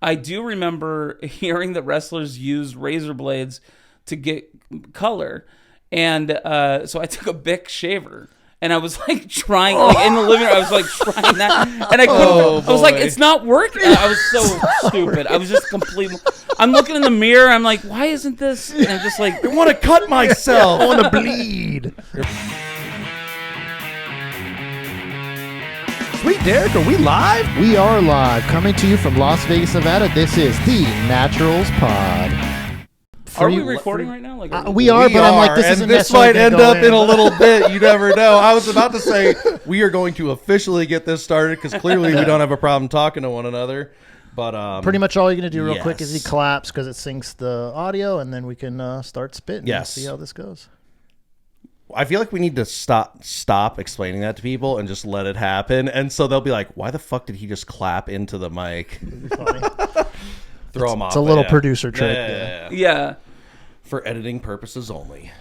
I do remember hearing that wrestlers use razor blades to get color. And so I took a Bic shaver. And I was like trying, like in the living room, I was like trying that, and I couldn't. I was like, it's not working. I was so stupid. I was just completely. I'm looking in the mirror. I'm like, why isn't this? And I'm just like, I want to cut myself. I want to bleed. Sweet Derek, are we live? We are live, coming to you from Las Vegas, Nevada. This is the Naturals Pod. Are we recording right now? Like, we are, but I'm like, this might end up in a little bit. You never know. I was about to say we are going to officially get this started because clearly we don't have a problem talking to one another. But pretty much all you're gonna do real quick is he claps because it syncs the audio, and then we can start spitting. Yes. And see how this goes. I feel like we need to stop explaining that to people and just let it happen. And so they'll be like, "Why the fuck did he just clap into the mic?" It'd be funny. Throw him off. It's a little producer trick. yeah. For editing purposes only.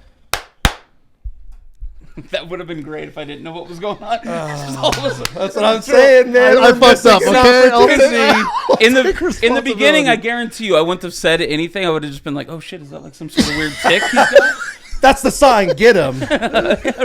That would have been great if I didn't know what was going on. That's what I'm saying, man. I fucked up. Okay, in the beginning, I guarantee you, I wouldn't have said anything. I would have just been like, "Oh shit, is that like some sort of weird tick he's got?" That's the sign. Get him.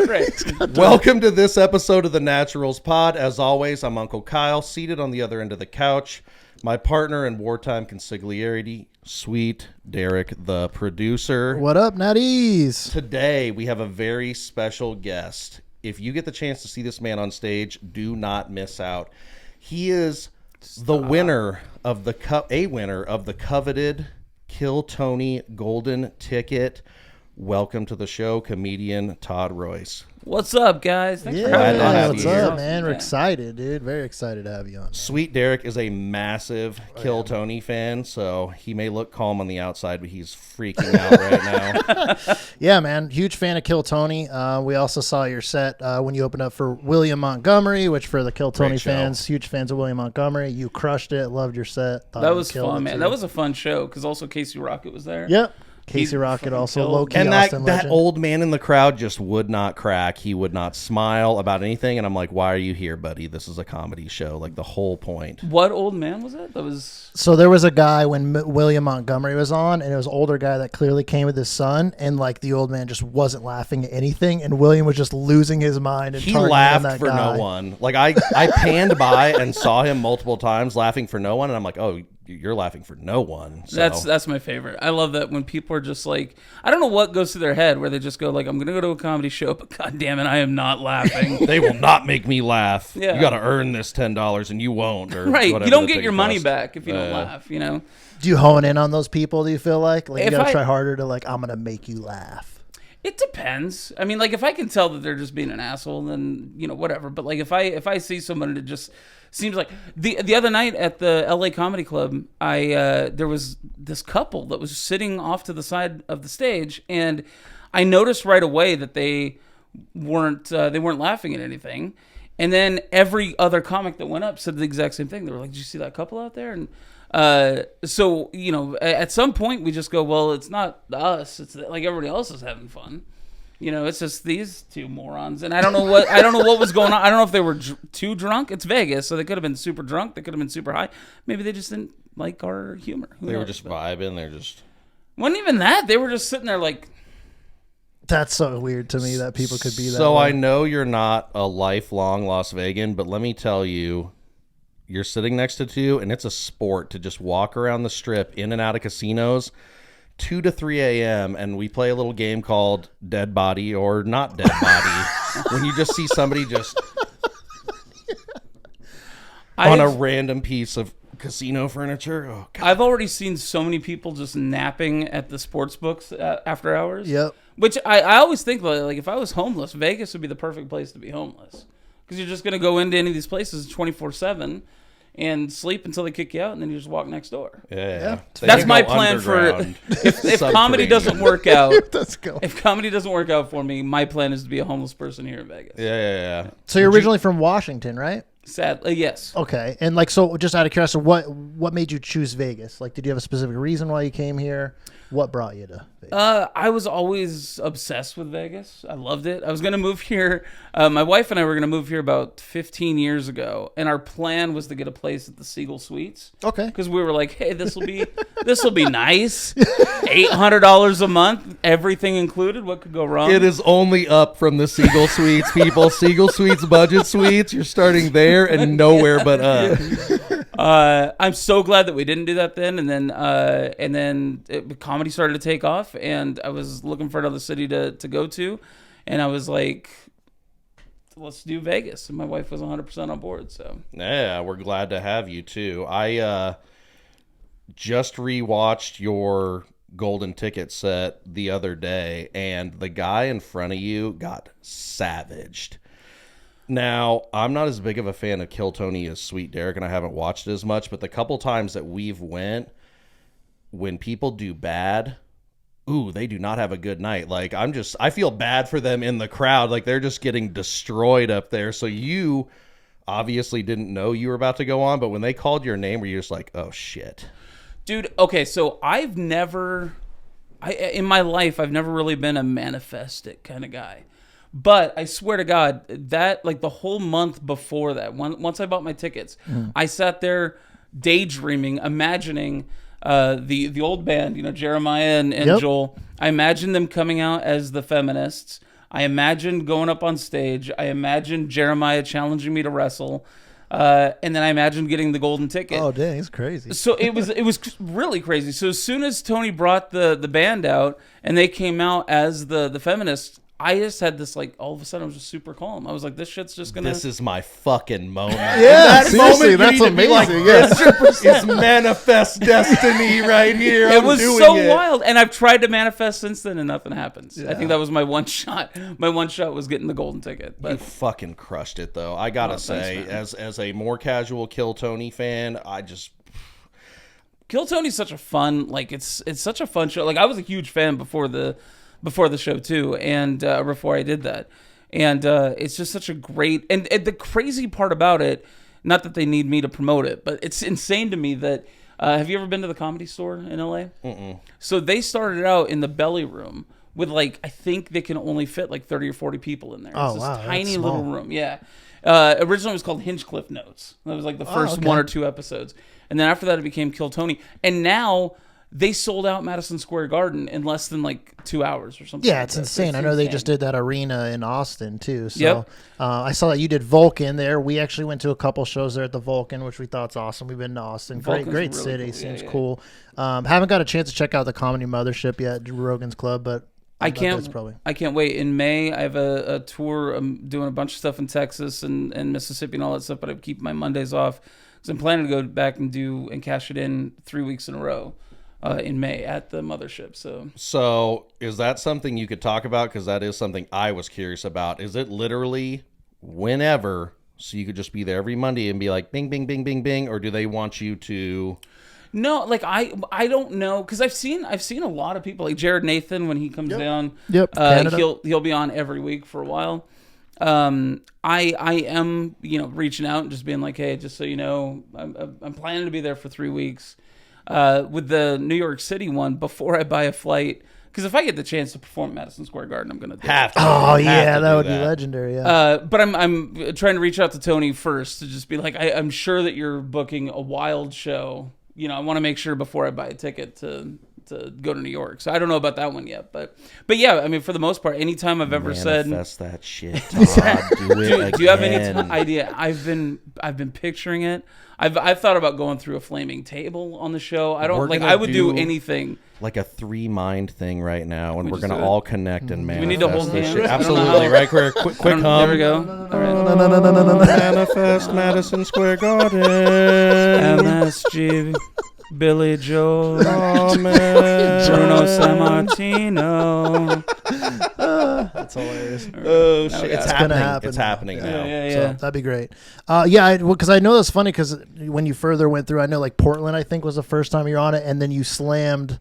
Right. Welcome to this episode of the Naturals Pod. As always, I'm Uncle Kyle, seated on the other end of the couch. My partner in wartime consigliere, Sweet Derek, the producer. What up, Natties? Today, we have a very special guest. If you get the chance to see this man on stage, do not miss out. He is the winner of the coveted Kill Tony Golden Ticket. Welcome to the show, comedian Todd Royce. What's up, guys? Thanks for having us. What's up, man? We're excited, dude. Very excited to have you on. Sweet Derek is a massive Kill Tony fan, so he may look calm on the outside, but he's freaking out right now. Yeah, man. Huge fan of Kill Tony. We also saw your set when you opened up for William Montgomery, which for the Kill Tony fans, huge fans of William Montgomery. You crushed it. Loved your set. That was fun, man. That was a fun show because also Casey Rocket was there. Yep. Casey Rocket also low-key and Austin that legend. old man in the crowd just would not crack. He would not smile about anything, and I'm like, why are you here, buddy? This is a comedy show. Like, the whole point. What old man was it? So there was a guy when William Montgomery was on, and it was an older guy that clearly came with his son, and like the old man just wasn't laughing at anything, and William was just losing his mind. And he laughed for no one. Like, I panned by and saw him multiple times laughing for no one, and I'm like, oh, you're laughing for no one. So. That's my favorite. I love that when people are just like, I don't know what goes through their head where they just go like, I'm gonna go to a comedy show, but god damn it, I am not laughing. They will not make me laugh. Yeah. You got to earn this $10 and you won't. Or right. You don't get your money back if you don't laugh. You know. Do you hone in on those people? Do you feel like you gotta try harder to like, I'm gonna make you laugh? It depends. I mean, like if I can tell that they're just being an asshole, then whatever. But like if I see someone that just seems like the other night at the LA Comedy Club, there was this couple that was sitting off to the side of the stage, and I noticed right away that they weren't laughing at anything. And then every other comic that went up said the exact same thing. They were like, "Did you see that couple out there?" And so at some point we just go, well, it's not us. It's like everybody else is having fun. It's just these two morons, and I don't know what was going on. I don't know if they were too drunk. It's Vegas, so they could have been super drunk. They could have been super high. Maybe they just didn't like our humor. They were just vibing. They're just wasn't even that. They were just sitting there like. That's so weird to me that people could be that. So way. I know you're not a lifelong Las Vegan, but let me tell you, you're sitting next to two, and it's a sport to just walk around the strip in and out of casinos. 2 to 3 a.m. and we play a little game called Dead Body or Not Dead Body. When you just see somebody just on a random piece of casino furniture. Oh, God. I've already seen so many people just napping at the sports books after hours. Yep. Which I always think like if I was homeless, Vegas would be the perfect place to be homeless because you're just going to go into any of these places 24/7. And sleep until they kick you out, and then you just walk next door. Yeah. That's my plan for if comedy doesn't work out. If comedy doesn't work out for me, my plan is to be a homeless person here in Vegas. Yeah. So you're originally from Washington, right? Sadly, yes. Okay, and like, so just out of curiosity, what made you choose Vegas? Like, did you have a specific reason why you came here? What brought you to Vegas? I was always obsessed with Vegas. I loved it. I was going to move here. My wife and I were going to move here about 15 years ago, and our plan was to get a place at the Siegel Suites. Okay. Because we were like, hey, this will be nice. $800 a month, everything included. What could go wrong? It is only up from the Siegel Suites, people. Siegel Suites, budget suites. You're starting there and nowhere but up. I'm so glad that we didn't do that then, and then comedy started to take off, and I was looking for another city to go to, and I was like, let's do Vegas, and my wife was 100% on board. So yeah, we're glad to have you too. I just rewatched your golden ticket set the other day, and the guy in front of you got savaged. Now, I'm not as big of a fan of Kill Tony as Sweet Derek, and I haven't watched it as much, but the couple times that we've went, when people do bad, they do not have a good night. Like, I feel bad for them in the crowd. Like, they're just getting destroyed up there. So you obviously didn't know you were about to go on, but when they called your name, were you just like, oh, shit? Dude, okay, so in my life, I've never really been a manifest it kind of guy. But I swear to God, that like the whole month before that, once I bought my tickets, I sat there daydreaming, imagining the old band, Jeremiah and Joel. I imagined them coming out as the feminists. I imagined going up on stage. I imagined Jeremiah challenging me to wrestle. And then I imagined getting the golden ticket. Oh, dang, he's crazy. So it was really crazy. So as soon as Tony brought the band out and they came out as the feminists, I just had this, like, all of a sudden I was just super calm. I was like, this shit's just gonna... This is my fucking moment. Yeah, seriously, that's amazing. Like, this is manifest destiny right here. It was so wild. And I've tried to manifest since then and nothing happens. Yeah. I think that was my one shot. My one shot was getting the golden ticket. But... You fucking crushed it, though. I gotta say, thanks, as a more casual Kill Tony fan, Kill Tony's such a fun, like, it's such a fun show. Like, I was a huge fan before the show too, and before I did that, and it's just such a great, and the crazy part about it, not that they need me to promote it, but it's insane to me that have you ever been to the Comedy Store in LA? Mm-mm. So they started out in the belly room with, like, I think they can only fit like 30 or 40 people in there. Oh, it's this wow, tiny little room. Yeah. Originally it was called Hinchcliffe Notes. That was like the first one or two episodes, and then after that it became Kill Tony, and now they sold out Madison Square Garden in less than like 2 hours or something. Yeah, like it's that. insane. I know they just did that arena in Austin too. So Yep. I saw that you did Vulcan there. We actually went to a couple shows there at the Vulcan, which we thought's awesome. We've been to Austin. Great Vulcan's really city. cool. Seems Yeah. cool. Haven't got a chance to check out the Comedy Mothership yet, Rogan's Club, but I can't wait. In May, I have a tour. I'm doing a bunch of stuff in Texas and Mississippi and all that stuff, but I keep my Mondays off because I'm planning to go back and cash it in 3 weeks in a row. In May at the Mothership. So is that something you could talk about? Because that is something I was curious about. Is it literally whenever, so you could just be there every Monday and be like, bing, bing, bing, bing, bing, or do they want you to? No, like I don't know, because I've seen a lot of people, like Jared Nathan, when he comes down. Yep. He'll be on every week for a while. I am reaching out and just being like, hey, just so you know, I'm planning to be there for 3 weeks. With the New York City one, before I buy a flight, because if I get the chance to perform at Madison Square Garden, I'm gonna do it. Oh yeah, that would be legendary. Yeah. But I'm trying to reach out to Tony first to just be like, I'm sure that you're booking a wild show. I want to make sure before I buy a ticket to go to New York. So I don't know about that one yet, but yeah, I mean, for the most part, anytime I've ever Manifest that shit, Todd. Do you have any idea? I've been picturing it. I've thought about going through a flaming table on the show. I would do anything. Like a 3-mind thing right now, and we're gonna all connect and manifest. We need to hold this hands. shit. Absolutely, right? Quick hum. There we go. Manifest Madison Square Garden. MSG. Billy Joel, Bruno Sammartino. That's hilarious. Oh shit! It's gonna happen. It's happening now. Yeah. So that'd be great. Because I know that's funny because when you further went through, I know like Portland, I think was the first time you're on it, and then you slammed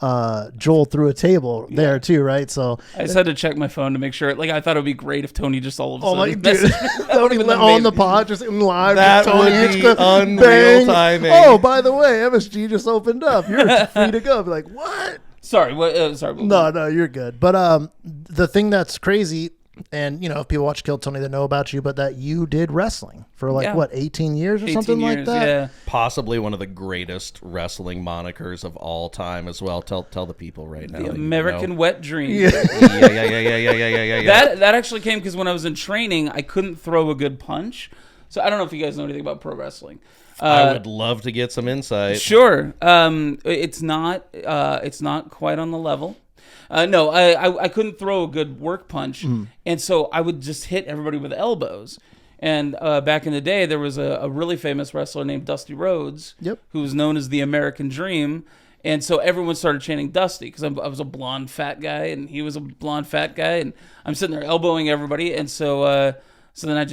Joel through a table there too, right? So I just had to check my phone to make sure. Like, I thought it would be great if Tony just all of a oh sudden my dude, Tony on the pod, just in live. That Tony would be unreal bang. timing. Oh, by the way, MSG just opened up. You're free to go. Be like, what? Sorry, what? Sorry. No, you're good. But the thing that's crazy, and if people watch Kill Tony, they know about you, but that you did wrestling for 18 years or 18 something years, like that. Yeah. Possibly one of the greatest wrestling monikers of all time as well. Tell the people right now. The American Wet Dream. Yeah. Yeah. That actually came because when I was in training, I couldn't throw a good punch. So I don't know if you guys know anything about pro wrestling. I would love to get some insight. Sure. It's not quite on the level. No, I couldn't throw a good work punch, and so I would just hit everybody with elbows. And back in the day, there was a really famous wrestler named Dusty Rhodes, who was known as the American Dream. And so everyone started chanting Dusty because I was a blonde fat guy, and he was a blonde fat guy, and I'm sitting there elbowing everybody. And so then I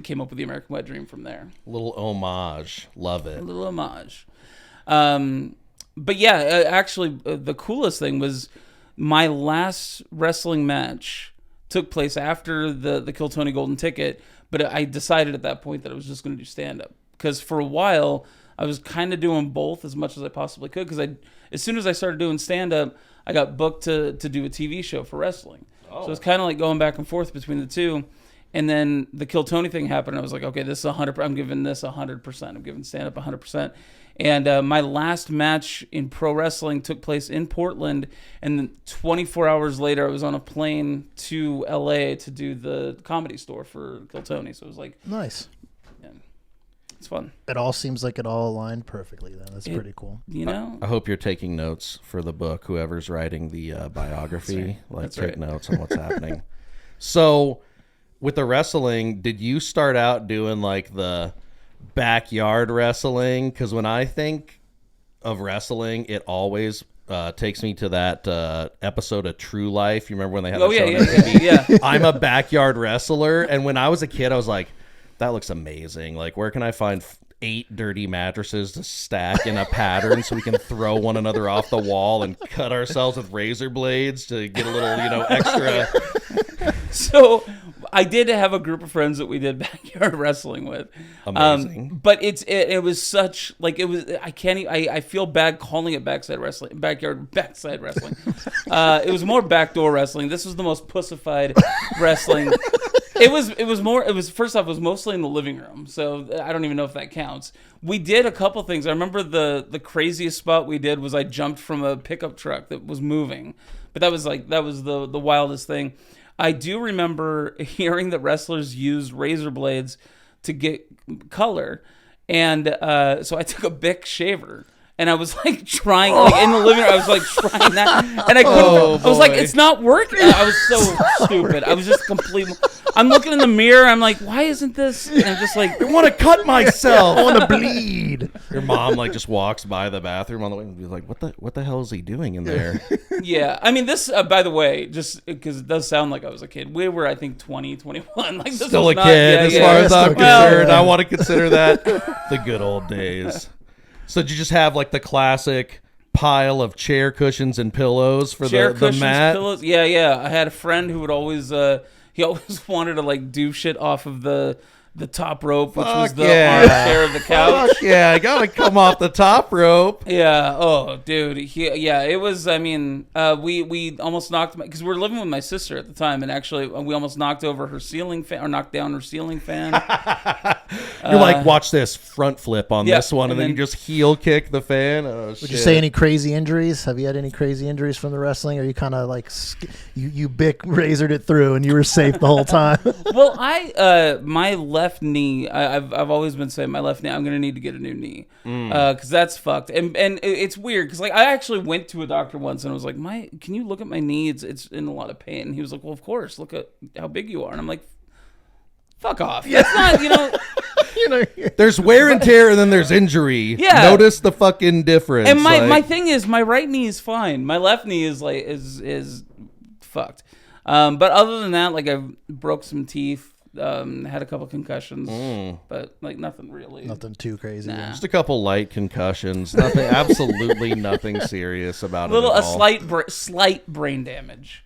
came up with the American Wet Dream from there. Little homage, love it. A little homage. But yeah, actually, the coolest thing was my last wrestling match took place after the Kill Tony Golden Ticket, but I decided at that point that I was just going to do stand-up. Because for a while, I was kind of doing both as much as I possibly could, because as soon as I started doing stand-up, I got booked to do a TV show for wrestling. Oh. So it's kind of like going back and forth between the two. And then the Kill Tony thing happened, and I was like, okay, this is 100%. I'm giving this 100%. I'm giving stand-up 100%. And my last match in pro wrestling took place in Portland, and then 24 hours later, I was on a plane to LA to do the Comedy Store for Kill Tony. So it was like nice. Yeah, it's fun. It all seems like it all aligned perfectly. Then that's pretty cool. I hope you're taking notes for the book. Whoever's writing the biography, take notes on what's happening. So, with the wrestling, did you start out doing like the backyard wrestling? Because when I think of wrestling, it always takes me to that episode of True Life. You remember when they had yeah. I'm a backyard wrestler, and when I was a kid, I was like, that looks amazing. Like, where can I find 8 dirty mattresses to stack in a pattern so we can throw one another off the wall and cut ourselves with razor blades to get a little, extra. So I did have a group of friends that we did backyard wrestling with. Amazing. But it was such like it was. I feel bad calling it backside wrestling, backside wrestling. It was more backdoor wrestling. This was the most pussified wrestling. It was first off, it was mostly in the living room, so I don't even know if that counts. We did a couple things. I remember the craziest spot we did was I jumped from a pickup truck that was moving, but that was the wildest thing. I do remember hearing that wrestlers used razor blades to get color, and so I took a Bic shaver. And I was like trying, like in the living room, I was like trying that, and I couldn't. I was like, it's not working. I was so stupid. I was just completely. I'm looking in the mirror. I'm like, why isn't this? And I'm just like, I want to cut myself. I want to bleed. Your mom just walks by the bathroom on the way and be like, what the hell is he doing in there? Yeah, I mean this. By the way, just because it does sound like I was a kid. We were, I think, 20, 21. Like this still was a not, kid as far as I'm concerned. Well, I want to consider that the good old days. So did you just have like the classic pile of chair cushions and pillows for the mat? Pillows? Yeah. I had a friend who would always he always wanted to like do shit off of the top rope, which was the armchair of the couch. Fuck yeah, I gotta come off the top rope. Yeah. Oh, dude. It was. I mean, we almost knocked because we were living with my sister at the time, and actually we almost knocked over her ceiling fan or knocked down her ceiling fan. You're like, watch this front flip on this one, and then you just heel kick the fan. Oh, would you say any crazy injuries? Have you had any crazy injuries from the wrestling, or you kind of like you Bic razored it through and you were safe the whole time? Well, my left knee. I've always been saying my left knee. I'm gonna need to get a new knee because that's fucked. And it's weird because like I actually went to a doctor once and I was like, can you look at my knee? It's in a lot of pain. And he was like, well, of course. Look at how big you are. And I'm like, fuck off. That's not There's wear and tear and then there's injury. Yeah. Notice the fucking difference. And my thing is my right knee is fine. My left knee is like is fucked. But other than that, like I broke some teeth. Had a couple concussions, but like nothing really. Nothing too crazy. Nah. Just a couple light concussions. Nothing, absolutely nothing serious about it. A slight brain damage.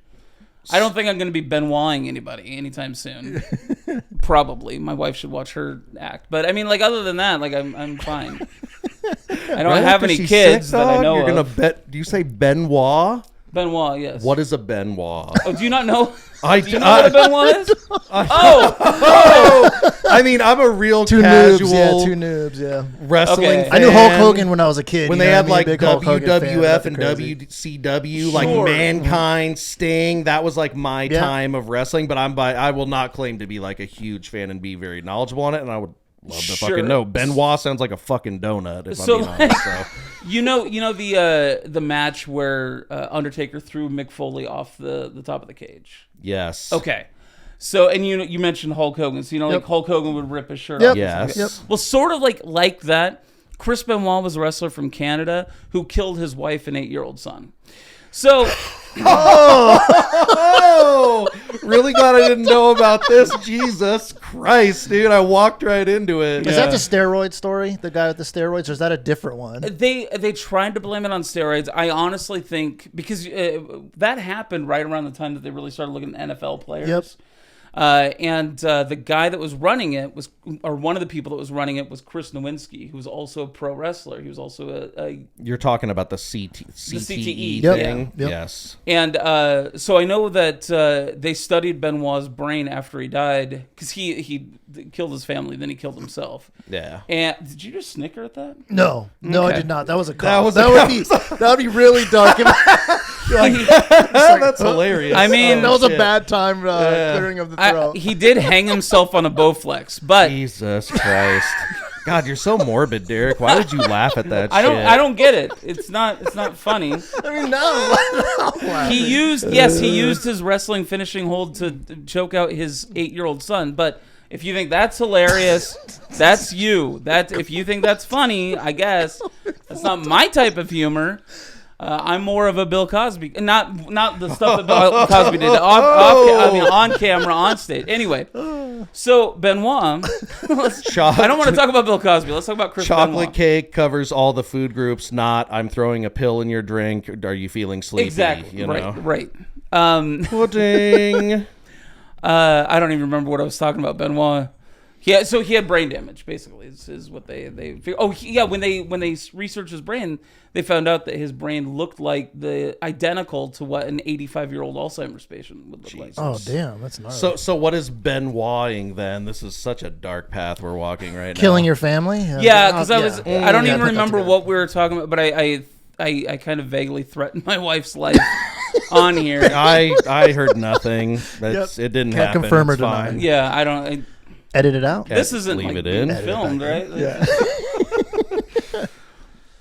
I don't think I'm going to be Benoiting anybody anytime soon. Probably. My wife should watch her act. But I mean, like, other than that, like, I'm fine. I don't have any kids that I know You're of. Do you say Benoit? Benoit, yes. What is a Benoit? Oh, do you not know? I Do you know what a Benoit is? I mean, I'm a real Two casual noobs, yeah. wrestling Okay. fan. I knew Hulk Hogan when I was a kid. When you they know had what I mean? like Big Hulk Hogan fan, WWF nothing and crazy. WCW, like Sure. Mankind, Sting, that was like my Yeah. time of wrestling. But I will not claim to be like a huge fan and be very knowledgeable on it. And I would love to Sure. fucking know. Benoit sounds like a fucking donut. If So, I'm being honest. So. You know the match where Undertaker threw Mick Foley off the top of the cage. Yes. Okay. So, and you mentioned Hulk Hogan. So, like Yep. Hulk Hogan would rip his shirt Yep. off. Yes. Yep. Well, sort of like that, Chris Benoit was a wrestler from Canada who killed his wife and 8-year-old son. So, Oh, really glad I didn't know about this. Jesus Christ, dude. I walked right into it. Is that the steroid story? The guy with the steroids, or is that a different one? they tried to blame it on steroids. I honestly think because that happened right around the time that they really started looking at NFL players. Yep. And the guy that was running it or one of the people that was running it was Chris Nowinski, who was also a pro wrestler. He was also a You're talking about the CTE Yep. thing? Yep. Yes. and so I know that they studied Benoit's brain after he died because he killed his family, then he killed himself. Yeah. And did you just snicker at that? No, I Okay. did not. That was a That call. was That would be really dark. That's hilarious. I mean, that was a shit. bad time clearing of the throat. He did hang himself on a Bowflex, but Jesus Christ. God, you're so morbid, Derek. Why would you laugh at that shit? I don't get it. It's not funny. I mean, no. He used his wrestling finishing hold to choke out his 8-year-old son. But if you think that's hilarious, that's you. If you think that's funny, I guess that's not my type of humor. I'm more of a Bill Cosby, not the stuff that Bill Cosby did on camera, on stage. Anyway, so Benoit. I don't want to talk about Bill Cosby. Let's talk about Chris Chocolate Benoit. cake covers all the food groups. Not I'm throwing a pill in your drink. Are you feeling sleepy? Exactly. You know? Right. Pudding. I don't even remember what I was talking about. Benoit. He had brain damage. Basically, is what they. When they researched his brain, they found out that his brain looked like identical to what an 85-year-old Alzheimer's patient would look like. Oh, damn, that's gnarly. So what is Benoiting then? This is such a dark path we're walking right now. Killing your family? Yeah, because I don't Yeah, even put that remember together. what we were talking about, but I kind of vaguely threatened my wife's life on here. I heard nothing. It didn't Can't happen. confirm or It's deny. fine. Yeah, I don't. Edit it out. This isn't leave like it being in. filmed, right? Yeah.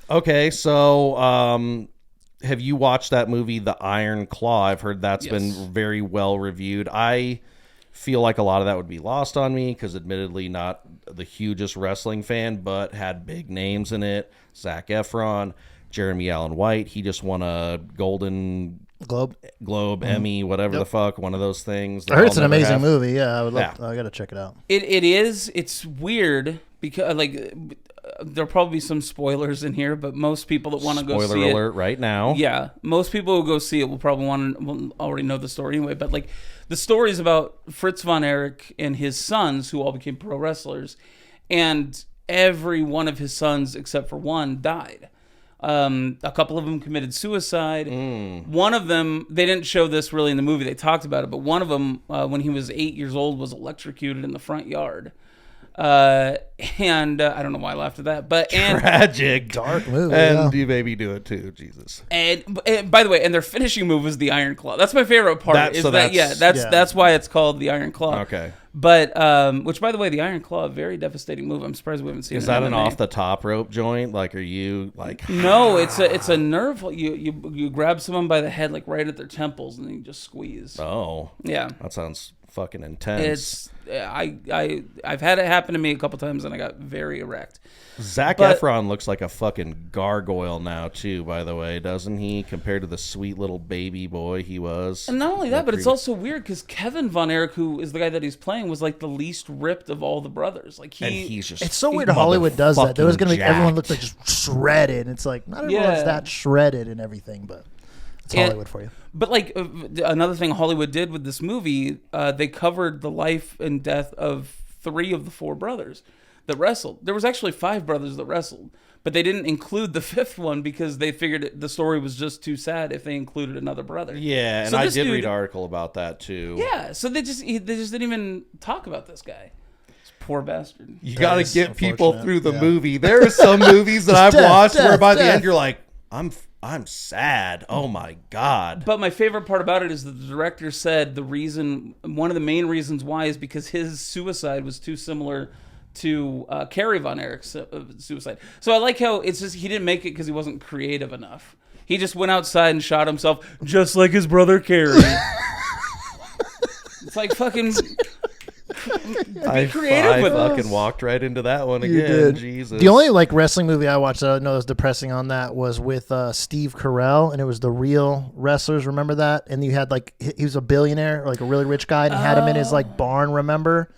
Okay, so have you watched that movie, The Iron Claw? I've heard that's Yes. been very well reviewed. I feel like a lot of that would be lost on me because admittedly not the hugest wrestling fan, but had big names in it. Zac Efron, Jeremy Allen White. He just won a Golden Globe, Emmy, whatever the fuck, one of those things. I heard it's an amazing movie. Yeah, I would love. Yeah. I gotta check it out. It is. It's weird because there'll probably be some spoilers in here, but most people that want to go see Spoiler alert right now. Yeah, most people who go see it will probably will already know the story anyway. But like the story is about Fritz von Erich and his sons, who all became pro wrestlers, and every one of his sons except for one died. A couple of them committed suicide. One of them, they didn't show this really in the movie. They talked about it, but one of them, when he was 8 years old, was electrocuted in the front yard. And I don't know why I laughed at that, but Tragic. Dark movie. And you maybe do it too, Jesus. And by the way, and their finishing move was the Iron Claw. That's my favorite part. That's why it's called the Iron Claw. Okay. But which, by the way, the Iron Claw, a very devastating move. I'm surprised we haven't seen. Is it that in an MMA. off the top rope joint? Like, are you like? No, it's a nerve. You grab someone by the head, like right at their temples, and then you just squeeze. Oh, Yeah. that sounds fucking intense. I've had it happen to me a couple times, and I got very erect. Zac Efron looks like a fucking gargoyle now, too, by the way, doesn't he? Compared to the sweet little baby boy he was. And not only that, but it's also weird because Kevin Von Erich, who is the guy that he's playing, was like the least ripped of all the brothers. Like he's just it's so weird Hollywood does that. There was going to be everyone looks like just shredded. It's like not everyone's that shredded and everything, but it's Hollywood for you. But like another thing Hollywood did with this movie, they covered the life and death of 3 of the 4 brothers that wrestled. There was actually 5 brothers that wrestled, but they didn't include the 5th one because they figured the story was just too sad if they included another brother. Yeah, and so I did read an article about that too. Yeah, so they just didn't even talk about this guy. This poor bastard. You got to get people through the movie. There are some movies that I've watched where by the end you're like, I'm sad. Oh my God. But my favorite part about it is that the director said one of the main reasons why is because his suicide was too similar to Carrie Von Erich's suicide. So I like how it's just he didn't make it because he wasn't creative enough. He just went outside and shot himself just like his brother Carrie. It's like fucking be creative with I fucking walked right into that one again. You did. Jesus. The only like wrestling movie I watched that I know was depressing on that was with Steve Carell, and it was The Real Wrestlers. Remember that? And you had like he was a billionaire, like a really rich guy, and he had him in his like barn. Remember?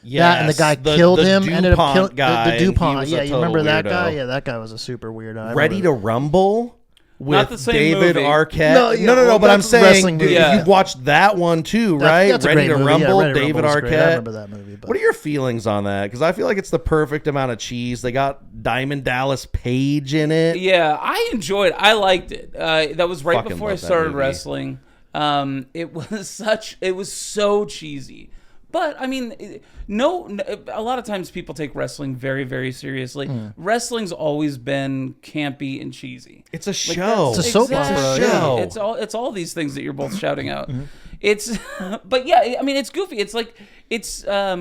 Yeah, and the guy killed him. DuPont ended up killing the DuPont. Yeah, you remember that weirdo. guy? Yeah, that guy was a super weirdo. Ready to Rumble? With Not the same David movie. Arquette. No. But I'm saying you've watched that one too, right? That's Ready to Rumble, Ready to David Rumble was Arquette. great. I remember that movie. But. What are your feelings on that? Because I feel like it's the perfect amount of cheese. They got Diamond Dallas Page in it. Yeah, I enjoyed it. I liked it. That was right Fucking before I love that started movie. wrestling. It was so cheesy. But I mean, a lot of times people take wrestling very, very seriously. Wrestling's always been campy and cheesy. It's a show. It's a soap opera. Yeah. It's all these things that you're both shouting out. It's, but yeah, I mean, it's goofy. It's like I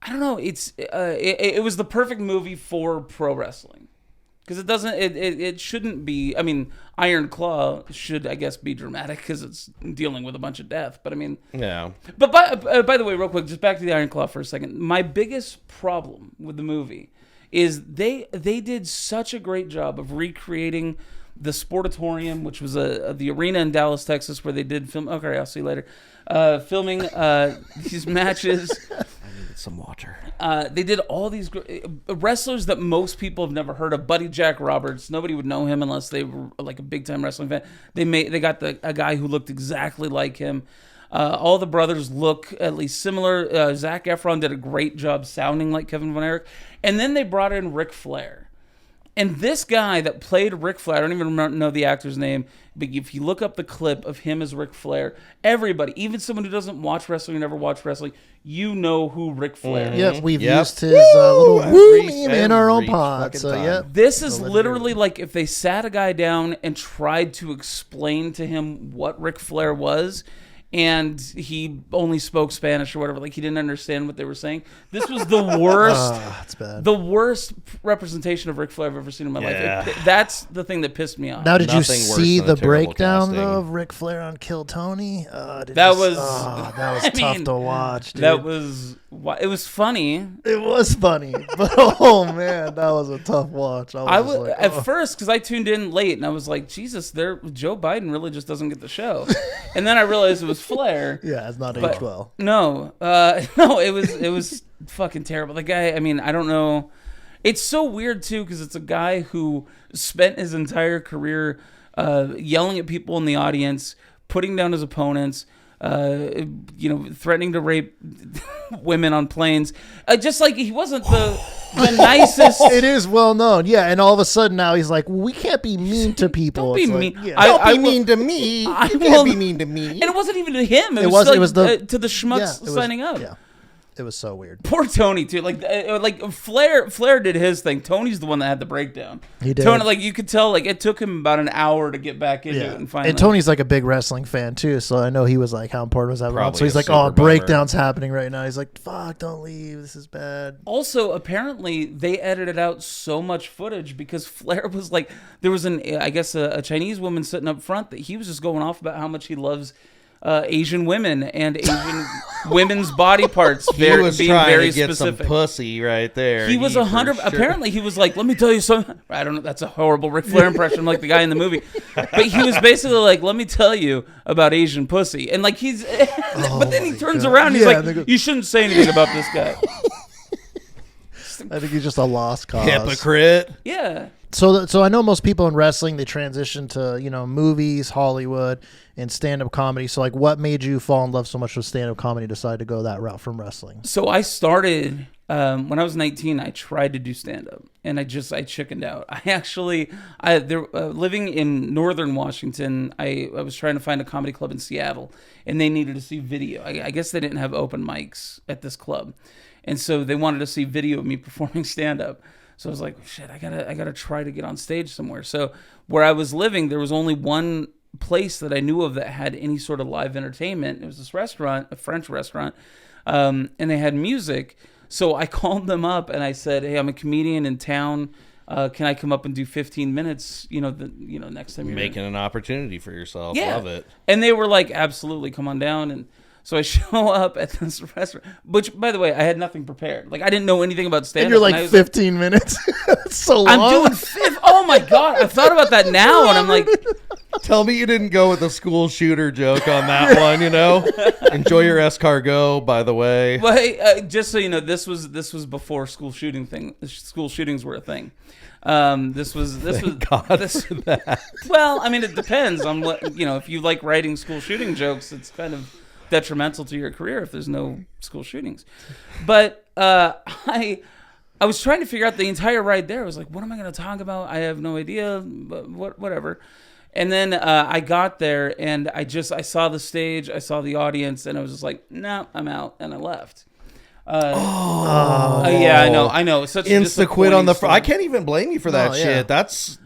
don't know. It was the perfect movie for pro wrestling. Because it shouldn't be. I mean, Iron Claw should, I guess, be dramatic because it's dealing with a bunch of death. But I mean, Yeah. But by the way, real quick, just back to the Iron Claw for a second. My biggest problem with the movie is they did such a great job of recreating the Sportatorium, which was the arena in Dallas, Texas, where they did film. Okay, I'll see you later. Filming these matches. Some water. They did all these wrestlers that most people have never heard of. Buddy Jack Roberts, nobody would know him unless they were like a big time wrestling fan. They got a guy who looked exactly like him. All the brothers look at least similar. Zac Efron did a great job sounding like Kevin Von Erich, and then they brought in Ric Flair. And this guy that played Ric Flair, I don't even know the actor's name, but if you look up the clip of him as Ric Flair, everybody, even someone who doesn't watch wrestling or never watched wrestling, you know who Ric Flair is. Yeah, we've used his little woo meme in our own pod. So, yeah. This is literally like if they sat a guy down and tried to explain to him what Ric Flair was, and he only spoke Spanish or whatever, like he didn't understand what they were saying. This was the worst, that's bad. the worst representation of Ric Flair I've ever seen in my life. That's the thing that pissed me off. Now, did you Nothing worse see than a the terrible breakdown casting. though of Ric Flair on Kill Tony? That was tough to watch, dude. It was funny. It was funny, but oh man, that was a tough watch. I was at first because I tuned in late and I was like, Jesus, Joe Biden really just doesn't get the show. And then I realized it was Flair. Yeah, it's not aged well. No, no, it was fucking terrible. The guy, I mean, I don't know. It's so weird too because it's a guy who spent his entire career yelling at people in the audience, putting down his opponents, threatening to rape women on planes. Just like he wasn't the nicest. It is well known, yeah. And all of a sudden now he's like, we can't be mean to people. Don't be It's mean. Like, yeah. Don't be mean to me. You can't be mean to me. And it wasn't even to him. It It was was the to the schmucks signing up. Yeah, it was so weird. Poor Tony too. Like Flair did his thing. Tony's the one that had the breakdown. He did. Tony, like you could tell, like it took him about an hour to get back into it and finally. And Tony's like a big wrestling fan too, so I know he was like, how important was that? Probably So he's a like, super oh, bummer. breakdown's happening right now. He's like, fuck, don't leave. This is bad. Also, apparently, they edited out so much footage because Flair was like, there was a Chinese woman sitting up front that he was just going off about how much he loves Asian women and Asian women's body parts. He was being trying very to get specific. some pussy right there. He was for 100. sure- Apparently, he was like, "Let me tell you something." I don't know. That's a horrible Ric Flair impression, like the guy in the movie. But he was basically like, "Let me tell you about Asian pussy," and like he's. But then he turns around. And he's like, "You shouldn't say anything about this guy." I think he's just a lost cause. Hypocrite. Yeah. So I know most people in wrestling, they transition to, movies, Hollywood, and stand-up comedy. So like, what made you fall in love so much with stand-up comedy, decide to go that route from wrestling? So I started when I was 19. I tried to do stand-up, and I chickened out. Living in northern Washington, I was trying to find a comedy club in Seattle, and they needed to see video. I guess they didn't have open mics at this club, and so they wanted to see video of me performing stand-up. So I was like, shit, I gotta try to get on stage somewhere. So where I was living, there was only one place that I knew of that had any sort of live entertainment. It was this restaurant, a French restaurant, and they had music. So I called them up and I said, hey, I'm a comedian in town. Can I come up and do 15 minutes? Next time you're Making an opportunity for yourself. Yeah. Love it. And they were like, absolutely, come on down. And so I show up at this restaurant, which, by the way, I had nothing prepared. Like, I didn't know anything about stand-up. And you're like 15 minutes. That's so long. I'm doing oh my God. I've thought about that now, and I'm like, Tell me you didn't go with a school shooter joke on that one, Enjoy your escargot, by the way. well, hey, just so you know, this was before school shootings were a thing. This was God for that. Well, I mean, it depends on what, if you like writing school shooting jokes, it's kind of detrimental to your career if there's no school shootings. But I was trying to figure out the entire ride there. I was like, what am I going to talk about? I have no idea, but whatever. And then I got there and I saw the stage, I saw the audience, and I was just like, no, I'm out, and I left. Yeah, I know. It's such Insta quit on the story. I can't even blame you for that shit. Yeah. That's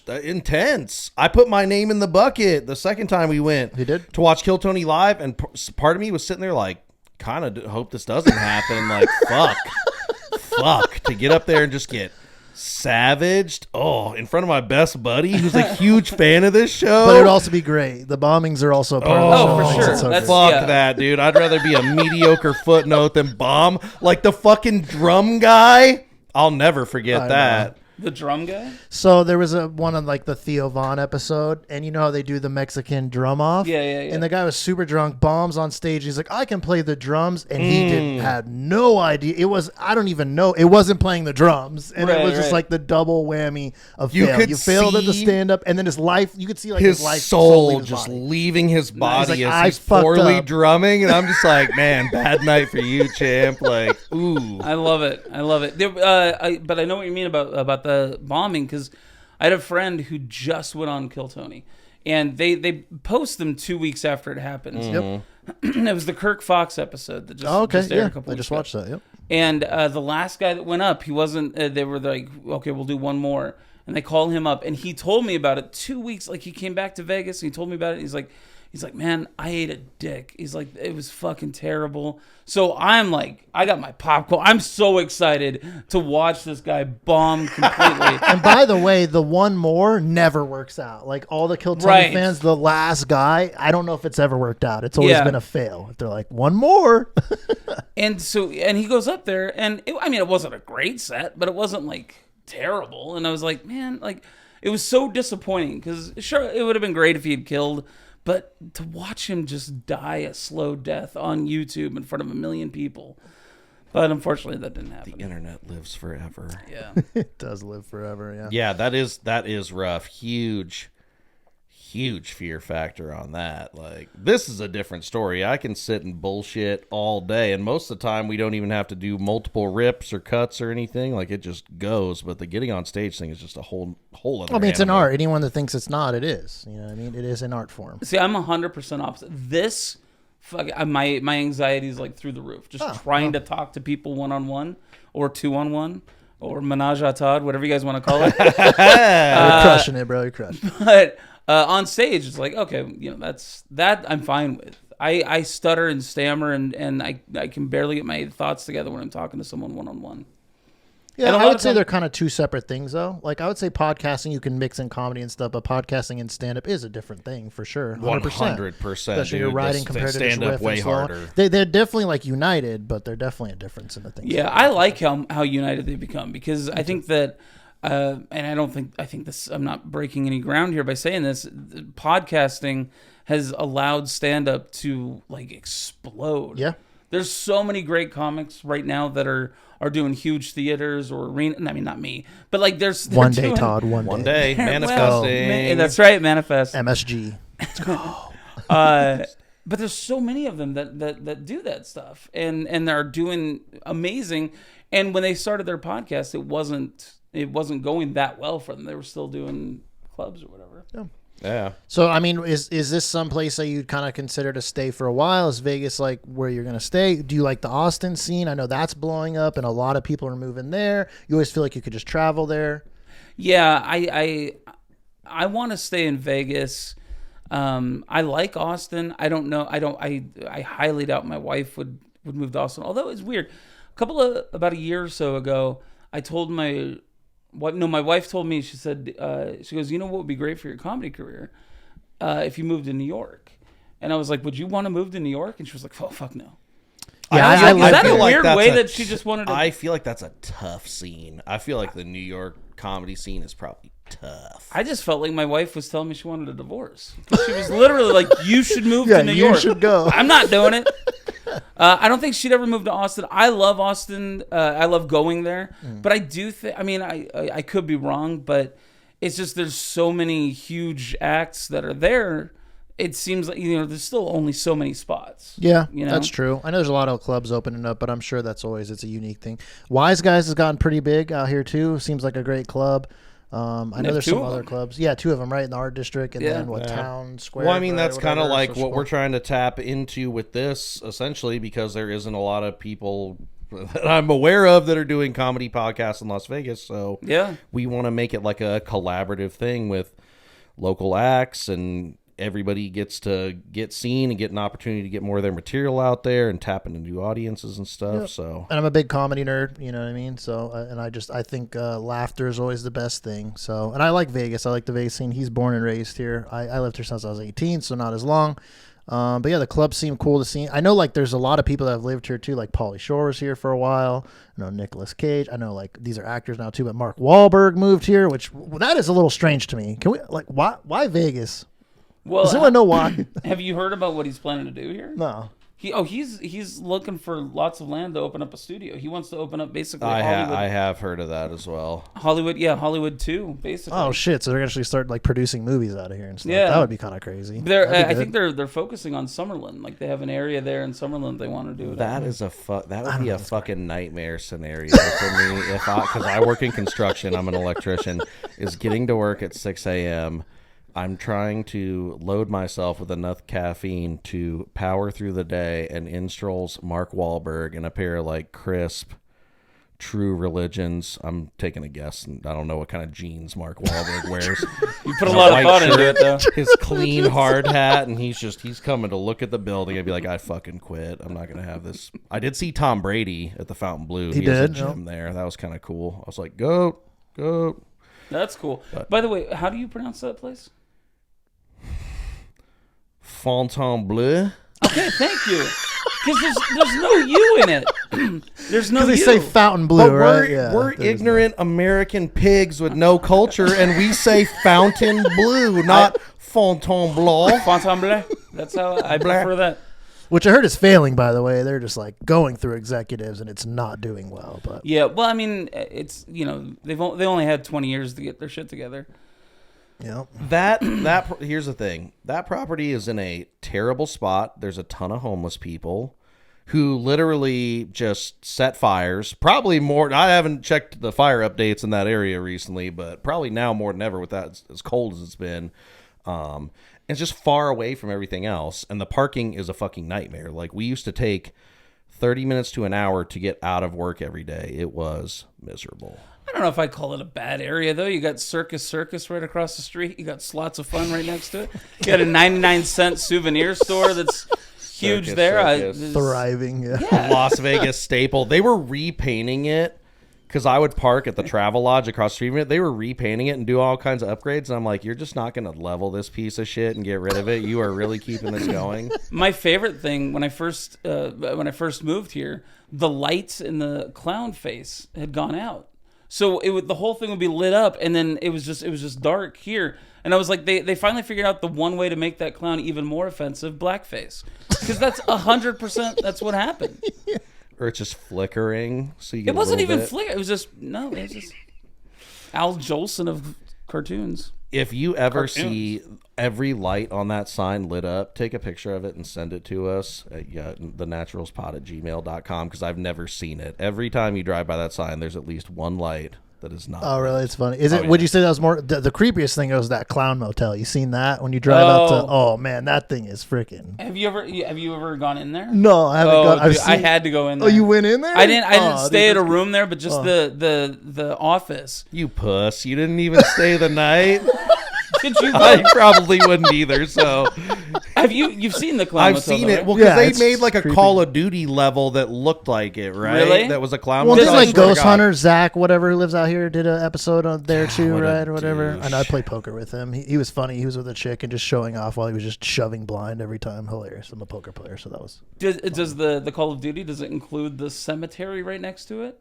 intense. I put my name in the bucket the second time we went. You did? To watch Kill Tony live, and part of me was sitting there like, kind of hope this doesn't happen. Like, fuck, to get up there and just get savaged. Oh, in front of my best buddy who's a huge fan of this show. But it would also be great. The bombings are also a part of the show. Oh, for Makes it sure. so That's- great. Fuck that, dude. I'd rather be a mediocre footnote than bomb. Like the fucking drum guy. I'll never forget I that. The drum guy? So there was one on like the Theo Von episode, and you know how they do the Mexican drum off? Yeah. And the guy was super drunk, bombs on stage. He's like, I can play the drums. And he had no idea. I don't even know. It wasn't playing the drums. And it was just like the double whammy of fail. You failed at the stand up, and then his life, you could see like his life soul leave his just body. leaving his body like, as I he's fucked poorly up. drumming. And I'm just like, man, bad night for you, champ. Like, ooh. I love it. But I know what you mean about the bombing, because I had a friend who just went on Kill Tony, and they post them 2 weeks after it happens. Yep. It was the Kirk Fox episode that just, Okay, just aired yeah. a couple I weeks just ago. watched that, yep. And the last guy that went up, he wasn't. They were like, okay, we'll do one more, and they call him up, and he told me about it 2 weeks. Like, he came back to Vegas, and he told me about it. He's like, man, I ate a dick. He's like, it was fucking terrible. So I'm like, I got my popcorn. I'm so excited to watch this guy bomb completely. And by the way, the one more never works out. Like all the Kill Tony Right. fans, the last guy, I don't know if it's ever worked out. It's always Yeah. been a fail. If they're like, one more. And he goes up there, and it wasn't a great set, but it wasn't like terrible. And I was like, man, like, it was so disappointing, because sure, it would have been great if he had killed, but to watch him just die a slow death on YouTube in front of 1 million people. But unfortunately, that didn't happen. The internet lives forever. Yeah. It does live forever, yeah. Yeah, that is rough. Huge fear factor on that. Like, this is a different story. I can sit and bullshit all day, and most of the time we don't even have to do multiple rips or cuts or anything. Like, it just goes. But the getting on stage thing is just a whole other I mean, it's an animal. art. Anyone that thinks it's not, it is. You know what I mean? It is an art form. See, I'm 100% opposite. This, my anxiety is like through the roof. Just trying to talk to people one-on-one or two-on-one or Menage a Todd, whatever you guys want to call it. You're crushing it, bro. You're crushing it. But on stage, it's like, okay, that I'm fine with. I stutter and stammer, and I can barely get my thoughts together when I'm talking to someone one-on-one. Yeah, And a I lot would of say time- they're kind of two separate things, though. Like, I would say podcasting, you can mix in comedy and stuff, but podcasting and stand-up is a different thing for sure. 100%. 100%. Especially you're writing compared to just stand up riff way and slow. harder. They're definitely like united, but they're definitely a difference in the things. Yeah, I like how united they become because I think that, and I think this, I'm not breaking any ground here by saying this. Podcasting has allowed stand-up to like explode. Yeah. There's so many great comics right now that are doing huge theaters or arena. I mean, not me, but like they're One day, doing, Todd. One day, manifesting. Well, that's right, manifest. MSG. But there's so many of them that do that stuff and they're doing amazing. And when they started their podcast, it wasn't going that well for them. They were still doing clubs or whatever. Yeah. Yeah. So, I mean, is this some place that you'd kind of consider to stay for a while? Is Vegas like where you're going to stay? Do you like the Austin scene? I know that's blowing up and a lot of people are moving there. You always feel like you could just travel there. Yeah, I want to stay in Vegas. I like Austin. I don't know. I highly doubt my wife would move to Austin. Although it's weird. About a year or so ago, I told my wife told me, she said, she goes, you know what would be great for your comedy career? If you moved to New York. And I was like, would you want to move to New York? And she was like, oh, fuck no. Yeah, Is that feel a like weird that's way a that she just wanted to? I feel like that's a tough scene. I feel like the New York comedy scene is probably tough. I just felt like my wife was telling me she wanted a divorce. She was literally like, you should move Yeah, to New you York. should go. I'm not doing it. I don't think she'd ever move to Austin. I love Austin. I love going there. But I do think, I mean, I could be wrong, but it's just there's so many huge acts that are there. It seems like, there's still only so many spots. Yeah, You know? that's true. I know there's a lot of clubs opening up, but I'm sure it's a unique thing. Wise Guys has gotten pretty big out here too. Seems like a great club. I know there's two some of other them. clubs. Yeah, two of them, right in the art district, and then Town Square. Well, I mean, right, that's kind of whatever, like social what we're club. trying to tap into with this, essentially, because there isn't a lot of people that I'm aware of that are doing comedy podcasts in Las Vegas. So Yeah. we want to make it like a collaborative thing with local acts, and everybody gets to get seen and get an opportunity to get more of their material out there and tap into new audiences and stuff. Yep. So And I'm a big comedy nerd, you know what I mean? So, and I think laughter is always the best thing. So, and I like Vegas. I like the Vegas scene. He's born and raised here. I lived here since I was 18, so not as long. But yeah, the clubs seem cool to see. I know like there's a lot of people that have lived here too, like Pauly Shore was here for a while. I know Nicolas Cage. I know like these are actors now too, but Mark Wahlberg moved here, which that is a little strange to me. Can we like why Vegas? Well, Does anyone know why? have you heard about what he's planning to do here? No. He's looking for lots of land to open up a studio. He wants to open up basically I Hollywood. have heard of that as well. Hollywood 2, basically. Oh shit! So they're actually start like producing movies out of here and stuff. Yeah. That would be kind of crazy. They're, That'd be I good. think they're focusing on Summerlin. Like they have an area there in Summerlin they want to do it. That is that would be a fucking nightmare scenario for me because I work in construction. I'm an electrician. Is getting to work at 6 a.m. I'm trying to load myself with enough caffeine to power through the day, and in strolls Mark Wahlberg in a pair of like crisp True Religions. I'm taking a guess, and I don't know what kind of jeans Mark Wahlberg wears. You put a lot of thought into it, though. His clean hard hat, and he's coming to look at the building. I'd be like, I fucking quit. I'm not gonna have this. I did see Tom Brady at the Fountain Blue. He has a did, gym there. That was kind of cool. I was like, go. That's cool. By the way, how do you pronounce that place? Fontainebleau. Okay, thank you. Because there's no U in it. There's no U. Because they say Fountain Blue, But right? Yeah, we're there's ignorant American pigs with no culture, and we say Fountain Blue, not Fontainebleau. Fontainebleau. That's how I prefer that. Which I heard is failing, by the way. They're just like going through executives, and it's not doing well. But Yeah, well, I mean, it's they only had 20 years to get their shit together. yeah, Here's the thing. That property is in a terrible spot. There's a ton of homeless people who literally just set fires. Probably more. I haven't checked the fire updates in that area recently, but probably now more than ever with that as cold as it's been. It's just far away from everything else, and the parking is a fucking nightmare. Like, we used to take 30 minutes to an hour to get out of work every day. It was miserable. I don't know if I call it a bad area, though. You got Circus right across the street. You got Slots of Fun right next to it. You got a 99-cent souvenir store that's huge Circus there. Circus. thriving. Yeah. Yeah. Las Vegas staple. They were repainting it Because I would park at the Travel Lodge across the street from it. They were repainting it and do all kinds of upgrades. And I'm like, you're just not going to level this piece of shit and get rid of it. You are really keeping this going. My favorite thing when I first moved here, the lights in the clown face had gone out. So the whole thing would be lit up, and then it was just dark here. And I was like, they finally figured out the one way to make that clown even more offensive: blackface, because that's 100%. That's what happened. Or it's just flickering. So you get It wasn't even bit. flicker. It was just Al Jolson of cartoons. If you ever see every light on that sign lit up, take a picture of it and send it to us at thenaturalspot@gmail.com, because I've never seen it. Every time you drive by that sign, there's at least one light that is not. Oh, lit. really? It's funny. Is it? Would you say that was more the creepiest thing? Was that clown motel? You seen that when you drive up to? Oh man, that thing is freaking. Have you ever gone in there? No, I haven't gone. Dude, I had to go in there. Oh, you went in there? I didn't stay at a room there, but just the office. You puss. You didn't even stay the night. Did you? I probably wouldn't either. So, you've seen the clown? I've motel, seen though, it. right? Well, because Yeah, it's they made like a creepy. Call of Duty level that looked like it, right? Really? That was a clown. Well, motel. did I like swear to Ghost God. Hunter Zach, whatever, who lives out here, did an episode on there too, what a right, or whatever. douche. I know I played poker with him. He was funny. He was with a chick and just showing off while he was just shoving blind every time. Hilarious. I'm a poker player, so that was. Does the Call of Duty, does it include the cemetery right next to it?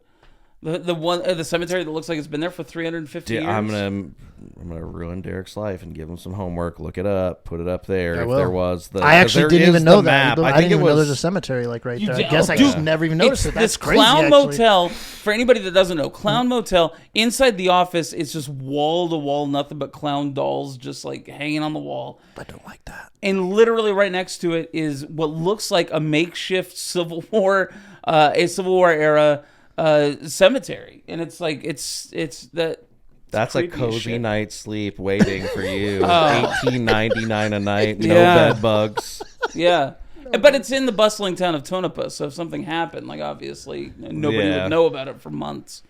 The cemetery that looks like it's been there for 350 Dude, years. I'm gonna ruin Derek's life and give him some homework. Look it up, put it up there. I If will. there was the, I actually there didn't is even the know map. that. I think didn't it even know was. there's a cemetery like right there. I did- guess I dude, just never even noticed it. That's this crazy. Clown actually. Motel, for anybody that doesn't know, Clown Motel, inside the office, it's just wall to wall, nothing but clown dolls just like hanging on the wall. I don't like that. And literally right next to it is what looks like a makeshift Civil War era cemetery. And it's like, it's that. That's a creepy as cozy shit. night's sleep waiting for you. Oh. $18.99 a night, no Yeah. bed bugs. Yeah. But it's in the bustling town of Tonopah, so if something happened, like obviously nobody Yeah. would know about it for months.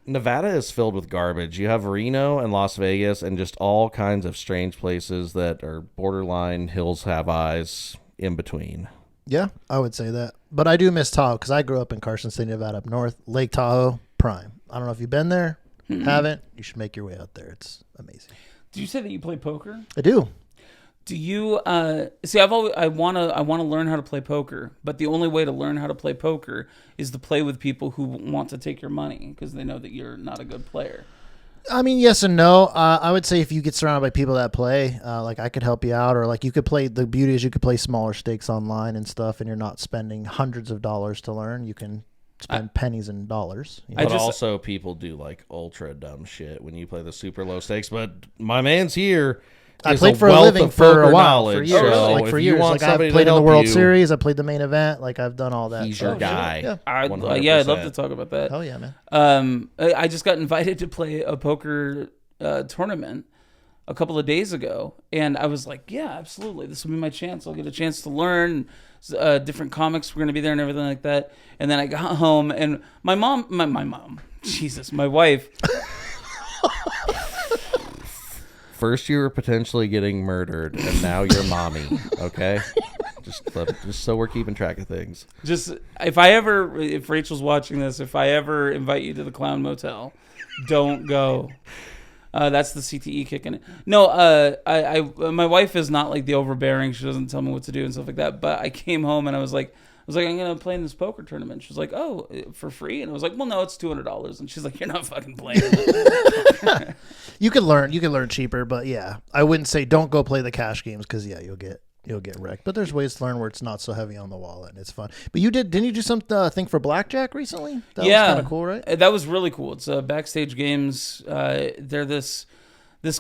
Nevada is filled with garbage. You have Reno and Las Vegas and just all kinds of strange places that are borderline hills have eyes in between. Yeah, I would say that. But I do miss Tahoe because I grew up in Carson City, Nevada, up north. Lake Tahoe, prime. I don't know if you've been there. Haven't? You should make your way out there. It's amazing. Did you say that you play poker? I do. Do you see? I want to learn how to play poker, but the only way to learn how to play poker is to play with people who want to take your money because they know that you're not a good player. I mean, yes and no. I would say if you get surrounded by people that play, like I could help you out, or like you could play. The beauty is you could play smaller stakes online and stuff, and you're not spending hundreds of dollars to learn. You can spend pennies and dollars. You know? But also people do like ultra dumb shit when you play the super low stakes. But my man's here. I is played for a wealth living of for a poker while, for knowledge. years. So Like if for you years, want like I've somebody to played in the help World you, Series. I played the main event. Like I've done all that. He's So, your guy. Yeah. I'd 100%. love to talk about that. Hell yeah, man. I just got invited to play a poker tournament a couple of days ago, and I was like, yeah, absolutely, this will be my chance. I'll get a chance to learn different comics. We're going to be there and everything like that. And then I got home, and my mom, Jesus, my wife. First you were potentially getting murdered, and now you're mommy. Okay, just so we're keeping track of things. Just if Rachel's watching this, if I ever invite you to the Clown Motel, don't go. That's the CTE kicking it. No, my wife is not like the overbearing. She doesn't tell me what to do and stuff like that. But I came home and I was like, I'm gonna play in this poker tournament. She was like, oh, for free? And I was like, well, no, it's $200. And she's like, you're not fucking playing. You can learn cheaper, but yeah, I wouldn't say don't go play the cash games because yeah, you'll get wrecked. But there's ways to learn where it's not so heavy on the wallet and it's fun. But didn't you do something for blackjack recently? That was kind of cool, right? That was really cool. It's Backstage Games. They're this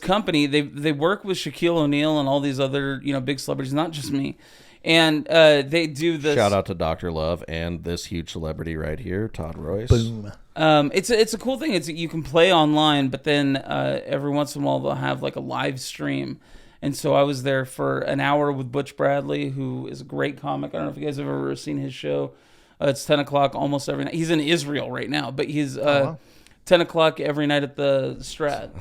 company. They work with Shaquille O'Neal and all these other big celebrities, not just me. And they do this. Shout out to Dr. Love and this huge celebrity right here, Todd Royce. Boom. It's a cool thing. You can play online, but then every once in a while they'll have like a live stream. And so I was there for an hour with Butch Bradley, who is a great comic. I don't know if you guys have ever seen his show. It's 10 o'clock almost every night. He's in Israel right now, but he's 10 o'clock every night at the Strat.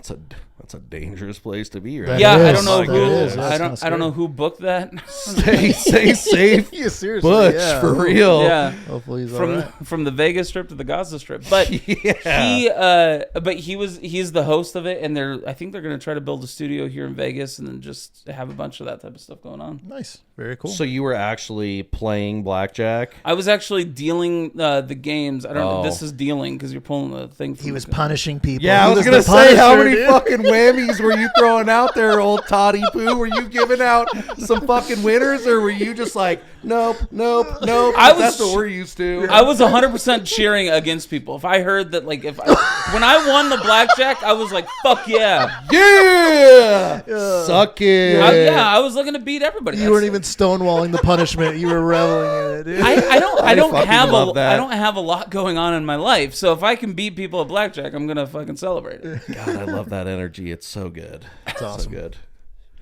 That's a dangerous place to be, right? That Yeah, I is. don't know That who. is. That's I kinda don't know who booked that. Stay safe, Yeah, seriously. Butch, yeah. for real. Yeah, Hopefully he's all from right. from the Vegas Strip to the Gaza Strip. But he's the host of it, and I think they're gonna try to build a studio here in Vegas, and then just have a bunch of that type of stuff going on. Nice. Very cool. So you were actually playing blackjack? I was actually dealing the games. I don't know. Oh. This is dealing because you're pulling the thing. From he was the- punishing people. Yeah, He I was the gonna say, how Punisher, many dude. fucking whammies were you throwing out there, old Toddy Poo? Were you giving out some fucking winners, or were you just like, nope? That's what we're used to. I was 100% cheering against people. If I heard that, like, when I won the blackjack, I was like, "Fuck yeah, Yeah, suck it. I was looking to beat everybody." You weren't even stonewalling the punishment. You were reveling in it, dude. I don't fucking have love that. I don't have a lot going on in my life, so if I can beat people at blackjack, I'm gonna fucking celebrate it. God, I love that energy. It's so good. It's awesome. So good.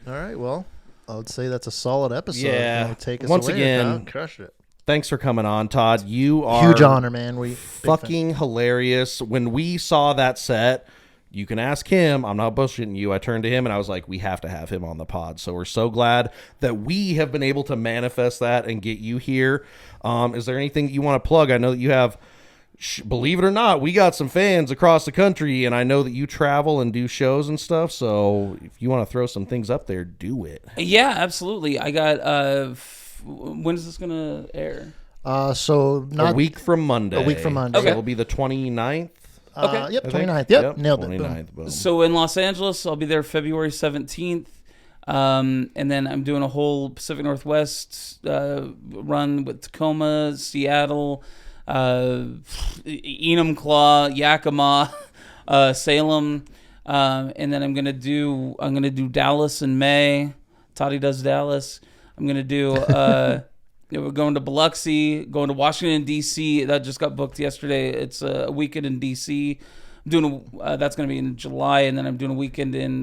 All right. Well, I would say that's a solid episode. Yeah. You know, take us Once away, again, pal. Crush it. Thanks for coming on, Todd. You are Huge honor, man. We big fan. fucking hilarious. When we saw that set, you can ask him. I'm not bullshitting you. I turned to him and I was like, we have to have him on the pod. So we're so glad that we have been able to manifest that and get you here. Is there anything that you want to plug? I know that you have, believe it or not, we got some fans across the country, and I know that you travel and do shows and stuff. So if you want to throw some things up there, do it. Yeah, absolutely. I got. When is this gonna air? So not A week from Monday. A week from Monday. So Okay. it'll be the 29th. Okay. Yep, I think. 29th. Yep, nailed it. 29th. Boom. So in Los Angeles, I'll be there February 17th. And then I'm doing a whole Pacific Northwest run with Tacoma, Seattle, Enumclaw, Yakima, Salem, and then I'm gonna do Dallas in May. Toddy does Dallas. I'm gonna do. We're going to Biloxi, going to Washington D.C. That just got booked yesterday. It's a weekend in D.C. I'm doing that's going to be in July, and then I'm doing a weekend in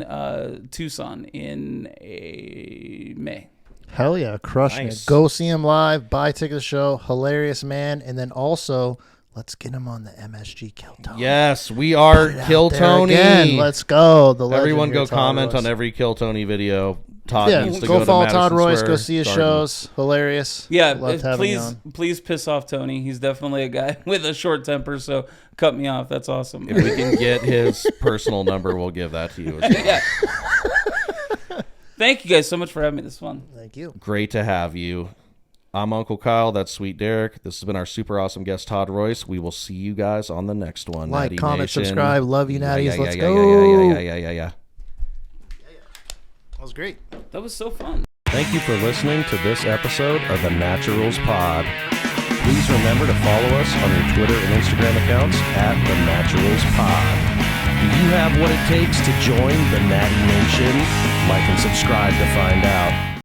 Tucson in May. Hell yeah, crushing Nice. it. Go see him live. Buy ticket to the show. Hilarious man. And then also, let's get him on the MSG Kill Tony. Yes, we are Kill There Tony. again. Let's go. The legend Everyone here, go Todd comment Royce. on every Kill Tony video. Todd Yeah, needs to go to follow Madison Todd Royce. Square Go see his Garden. shows. Hilarious. Yeah, Loved having you on. please piss off Tony. He's definitely a guy with a short temper, so cut me off. That's awesome. If we can get his personal number, we'll give that to you as well. Yeah. Thank you guys so much for having me. This is fun. Thank you. Great to have you. I'm Uncle Kyle. That's Sweet Derek. This has been our super awesome guest, Todd Royce. We will see you guys on the next one. Like, Natty comment, Nation. subscribe. Love you, Natties. Yeah, Let's yeah, go. yeah. That was great. That was so fun. Thank you for listening to this episode of the Naturals Pod. Please remember to follow us on your Twitter and Instagram accounts at the Naturals Pod. Do you have what it takes to join the Natty Nation? Like and subscribe to find out.